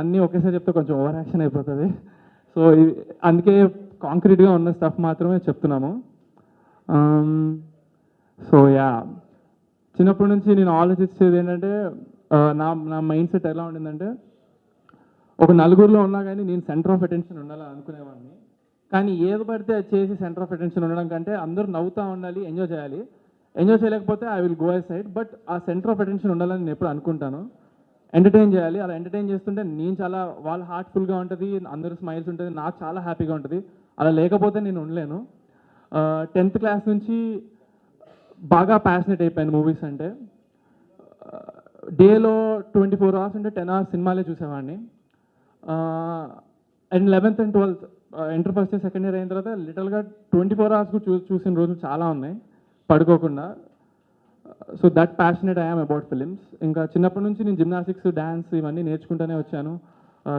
అన్నీ ఒకేసారి చెప్తే కొంచెం ఓవర్ యాక్షన్ అయిపోతుంది. సో అందుకే కాంక్రీట్గా ఉన్న స్టఫ్ మాత్రమే చెప్తున్నాము. సో యా, చిన్నప్పటి నుంచి నేను ఆలోచించేది ఏంటంటే నా నా మైండ్ సెట్ ఎలా ఉండిందంటే, ఒక నలుగురిలో ఉన్నా కానీ నేను సెంటర్ ఆఫ్ అటెన్షన్ ఉండాలని అనుకునేవాడిని. కానీ ఏది పడితే అది చేసి సెంటర్ ఆఫ్ అటెన్షన్ ఉండడం కంటే అందరూ నవ్వుతూ ఉండాలి, ఎంజాయ్ చేయాలి. ఎంజాయ్ చేయలేకపోతే I will go a side, but ఆ సెంటర్ ఆఫ్ అటెన్షన్ ఉండాలని నేను ఎప్పుడు అనుకుంటాను. ఎంటర్టైన్ చేయాలి. అలా ఎంటర్టైన్ చేస్తుంటే నేను చాలా వాళ్ళ హార్ట్ఫుల్గా ఉంటుంది, అందరూ స్మైల్స్ ఉంటుంది, నాకు చాలా హ్యాపీగా ఉంటుంది. అలా లేకపోతే నేను ఉండలేను. 10th క్లాస్ నుంచి బాగా ప్యాషనెట్ అయిపోయాను మూవీస్ అంటే. డేలో 24 అవర్స్ అంటే 10 అవర్స్ సినిమాలే చూసేవాడిని. And 11th and 12th inter first year second year అయిన తర్వాత లిటల్గా 24 అవర్స్ కూడా చూసిన రోజులు చాలా ఉన్నాయి పడుకోకుండా. So that passionate I am about films. ఇంకా చిన్నప్పటి నుంచి నేను జిమ్నాస్టిక్స్, డ్యాన్స్ ఇవన్నీ నేర్చుకుంటూనే వచ్చాను.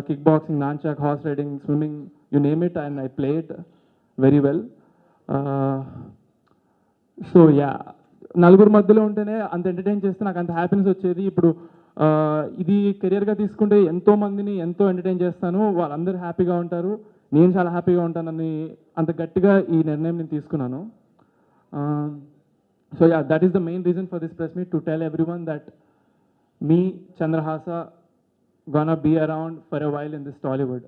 Kick boxing, nunchuck, horse riding, swimming, you name it, and I play it very well. So yeah, నలుగురు మధ్యలో ఉంటేనే అంత ఎంటర్టైన్ చేస్తే నాకు అంత హ్యాపీనెస్ వచ్చేది. ఇప్పుడు ఇది కెరియర్గా తీసుకుంటే ఎంతో మందిని ఎంతో ఎంటర్టైన్ చేస్తాను, వాళ్ళందరూ హ్యాపీగా ఉంటారు, నేను చాలా హ్యాపీగా ఉంటానని అంత గట్టిగా ఈ నిర్ణయం నేను తీసుకున్నాను. So yeah, that is the main reason for this press meet, to tell everyone that me, Chandrahasa, gonna be around for a while in this Tollywood.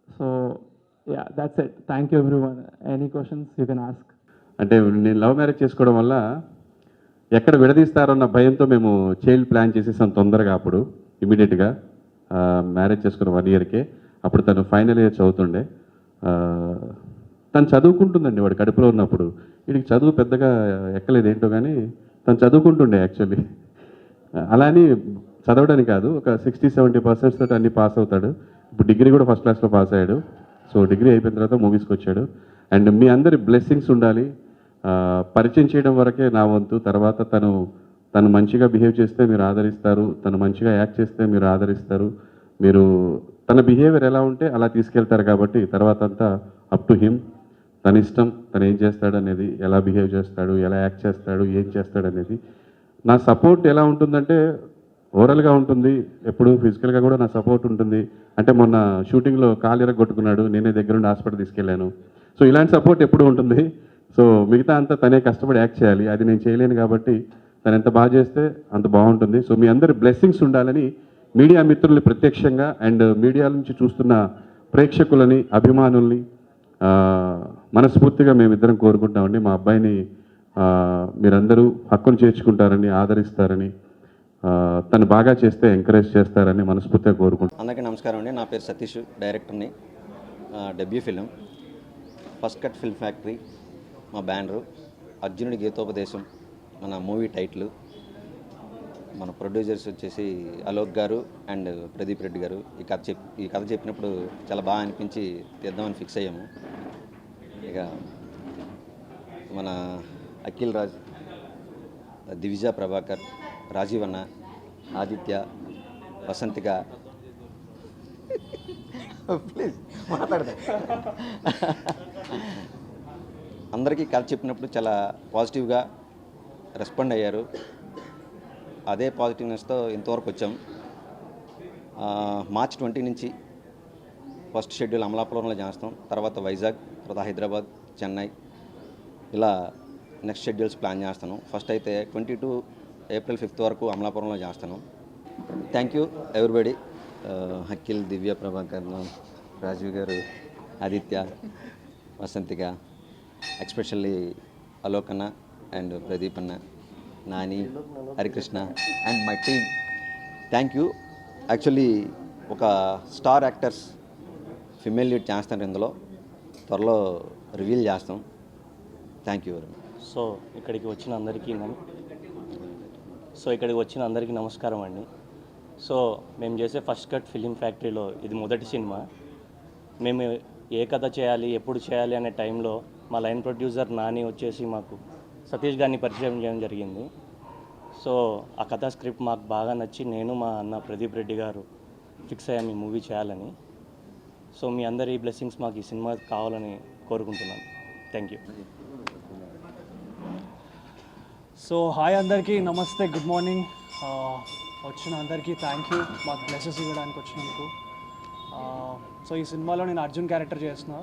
So yeah, that's it. Thank you everyone. Any questions you can ask. అంటే నేను love marriage చేసుకోవడం వల్ల ఎక్కడ విడదీస్తారన్న భయంతో మేము child plan చేసేసాం తొందరగా. అప్పుడు ఇమీడియట్గా మ్యారేజ్ చేసుకున్న 1 ఇయర్కే. అప్పుడు తను ఫైనల్ ఇయర్ చదువుతుండే. తను చదువుకుంటుందండి వాడు కడుపులో ఉన్నప్పుడు. వీడికి చదువు పెద్దగా ఎక్కలేదు ఏంటో, కానీ తను చదువుకుంటుండే యాక్చువల్లీ. అలా అని చదవడానికి కాదు, ఒక 60-70% తోటి అన్ని పాస్ అవుతాడు. ఇప్పుడు డిగ్రీ కూడా ఫస్ట్ క్లాస్లో పాస్ అయ్యాడు. సో డిగ్రీ అయిపోయిన తర్వాత మూవీస్కి వచ్చాడు. అండ్ మీ అందరి బ్లెస్సింగ్స్ ఉండాలి. పరిచయం చేయడం వరకే నా వంతు. తర్వాత తను మంచిగా బిహేవ్ చేస్తే మీరు ఆదరిస్తారు, తను మంచిగా యాక్ట్ చేస్తే మీరు ఆదరిస్తారు. మీరు తన బిహేవియర్ ఎలా ఉంటే అలా తీసుకెళ్తారు. కాబట్టి తర్వాత అంతా అప్ టు హిమ్. తన ఇష్టం, తను ఏం చేస్తాడు అనేది, ఎలా బిహేవ్ చేస్తాడు, ఎలా యాక్ట్ చేస్తాడు, ఏం చేస్తాడు అనేది. నా సపోర్ట్ ఎలా ఉంటుందంటే ఓవరాల్గా ఉంటుంది, ఎప్పుడు ఫిజికల్గా కూడా నా సపోర్ట్ ఉంటుంది. అంటే మొన్న షూటింగ్లో కాలు ఎరగొట్టుకున్నాడు, నేనే దగ్గరుండి హాస్పిటల్ తీసుకెళ్ళాను. సో ఇలాంటి సపోర్ట్ ఎప్పుడు ఉంటుంది. సో మిగతా అంతా తనే కష్టపడి యాక్ట్ చేయాలి, అది నేను చేయలేను. కాబట్టి తను ఎంత బాగా చేస్తే అంత బాగుంటుంది. సో మీ అందరి బ్లెస్సింగ్స్ ఉండాలని మీడియా మిత్రుల్ని ప్రత్యక్షంగా అండ్ మీడియా నుంచి చూస్తున్న ప్రేక్షకులని, అభిమానుల్ని మనస్ఫూర్తిగా మేమిద్దరం కోరుకుంటామండి. మా అబ్బాయిని మీరందరూ హక్కును చేర్చుకుంటారని, ఆదరిస్తారని, తను బాగా చేస్తే ఎంకరేజ్ చేస్తారని మనస్ఫూర్తిగా కోరుకుంటాను. అందరికీ నమస్కారం అండి. నా పేరు సతీష్, డైరెక్టర్ని. Debut film first cut film factory మా బ్యానరు. అర్జునుడి గీతోపదేశం మన మూవీ టైటిల్. మన ప్రొడ్యూసర్స్ వచ్చేసి అలోక్ గారు అండ్ ప్రదీప్ రెడ్డి గారు. ఈ కథ చెప్పినప్పుడు చాలా బాగా అనిపించి తీద్దామని ఫిక్స్ అయ్యాము. ఇక మన అఖిల్ రాజ్, దివిజ ప్రభాకర్, రాజీవ్ అన్న, ఆదిత్య, వసంతిక, ప్లీజ్ మాట్లాడదా, అందరికీ కథ చెప్పినప్పుడు చాలా పాజిటివ్గా రెస్పాండ్ అయ్యారు. అదే పాజిటివ్నెస్తో ఇంతవరకు వచ్చాం. March 20 నుంచి ఫస్ట్ షెడ్యూల్ అమలాపురంలో చేస్తాం, తర్వాత వైజాగ్, తర్వాత హైదరాబాద్, చెన్నై, ఇలా నెక్స్ట్ షెడ్యూల్స్ ప్లాన్ చేస్తాను. ఫస్ట్ అయితే 22 April 5th వరకు అమలాపురంలో చేస్తాను. Thank you everybody. Akhil, Divya, Prabhakar, Rajeev గారు, ఆదిత్య, వసంతిక, ఎస్పెషల్లీ అలోక్ అన్న అండ్ ప్రదీప్ అన్న, Nani, Harikrishna and my team. Thank you. Actually ఒక స్టార్ యాక్టర్స్ ఫిమేల్ లీడ్ చేస్తాను ఇందులో, త్వరలో రివీల్ చేస్తాం. Thank you very much. So ఇక్కడికి వచ్చిన అందరికీ నమస్కారం అండి. సో మేము చేసే ఫస్ట్ కట్ ఫిలిం ఫ్యాక్టరీలో ఇది మొదటి సినిమా. మేము ఏ కథ చేయాలి, ఎప్పుడు చేయాలి అనే టైంలో మా లైన్ ప్రొడ్యూసర్ నాని వచ్చేసి మాకు సతీష్ గారిని పరిచయం చేయడం జరిగింది. సో ఆ కథ స్క్రిప్ట్ మాకు బాగా నచ్చి నేను, మా అన్న ప్రదీప్ రెడ్డి గారు ఫిక్స్ అయ్యాము ఈ మూవీ చేయాలని. సో మీ అందరి బ్లెస్సింగ్స్ మాకు ఈ సినిమా కావాలని కోరుకుంటున్నాను. Thank you. సో హాయ్ అందరికీ, నమస్తే, గుడ్ మార్నింగ్. వచ్చిన అందరికీ థ్యాంక్ యూ మాకు బ్లెసెస్ ఇవ్వడానికి వచ్చినందుకు. సో ఈ సినిమాలో నేను అర్జున్ క్యారెక్టర్ చేస్తున్నా.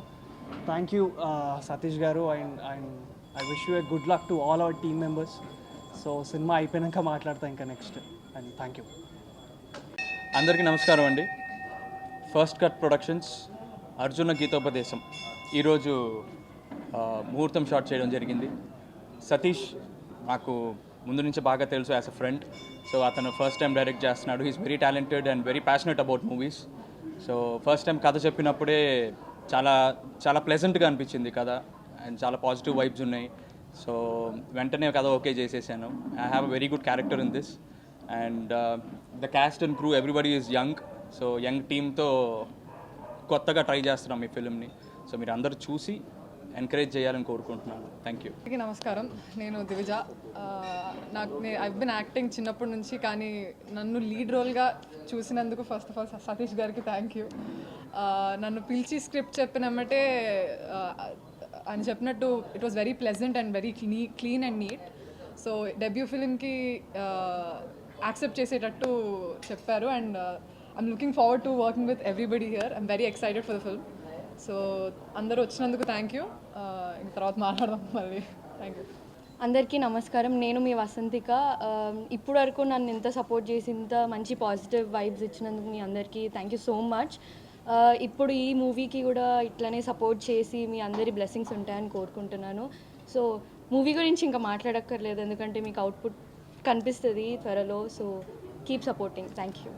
థ్యాంక్ యూ సతీష్ గారు, and I wish you a good luck to all our team members. So cinema అయిపోయాక మాట్లాడతా ఇంకా నెక్స్ట్, అండ్ థ్యాంక్ యూ. అందరికీ నమస్కారం అండి. ఫస్ట్ కట్ ప్రొడక్షన్స్ అర్జున గీతోపదేశం ఈరోజు ముహూర్తం షాట్ చేయడం జరిగింది. సతీష్ నాకు ముందు నుంచి బాగా తెలుసు యాజ్ అ ఫ్రెండ్. సో అతను ఫస్ట్ టైం డైరెక్ట్ చేస్తున్నాడు. He's very talented and very passionate about movies. So first time కథ చెప్పినప్పుడే చాలా చాలా ప్లెజెంట్గా అనిపించింది కథ, అండ్ చాలా పాజిటివ్ వైబ్స్ ఉన్నాయి. సో వెంటనే కథ ఓకే చేసేసాను. I have a very good character in this, and the cast and crew everybody is young. So young టీమ్తో కొత్తగా ట్రై చేస్తున్నాం ఈ ఫిల్మ్ని. సో మీరు అందరూ చూసి ఎంకరేజ్ చేయాలని కోరుకుంటున్నాను. Thank you. అందరికీ నమస్కారం. నేను దివిజ. ఐవ్ బిన్ యాక్టింగ్ చిన్నప్పటి నుంచి, కానీ నన్ను లీడ్ రోల్గా చూసినందుకు ఫస్ట్ ఆఫ్ ఆల్ సతీష్ గారికి థ్యాంక్ యూ. నన్ను పిలిచి స్క్రిప్ట్ చెప్పినమ్మటే ఆయన చెప్పినట్టు it was very pleasant and very clean and neat. So debut ఫిలింకి యాక్సెప్ట్ చేసేటట్టు చెప్పారు, and I'm looking forward to working with everybody here. I'm very excited for the film. So అందరూ వచ్చినందుకు థ్యాంక్ యూ. ఇంక తర్వాత మాట్లాడదాం మళ్ళీ. Thank you. అందరికీ నమస్కారం. నేను మీ వసంతిక. ఇప్పుడు వరకు నన్ను ఇంత సపోర్ట్ చేసి ఇంత మంచి పాజిటివ్ వైబ్స్ ఇచ్చినందుకు మీ అందరికీ థ్యాంక్ యూ సో మచ్. ఇప్పుడు ఈ మూవీకి కూడా ఇట్లనే సపోర్ట్ చేసి మీ అందరి బ్లెస్సింగ్స్ ఉంటాయని కోరుకుంటున్నాను. సో మూవీ గురించి ఇంకా మాట్లాడక్కర్లేదు, ఎందుకంటే మీకు అవుట్పుట్ కనిపిస్తుంది త్వరలో. So keep supporting. Thank you.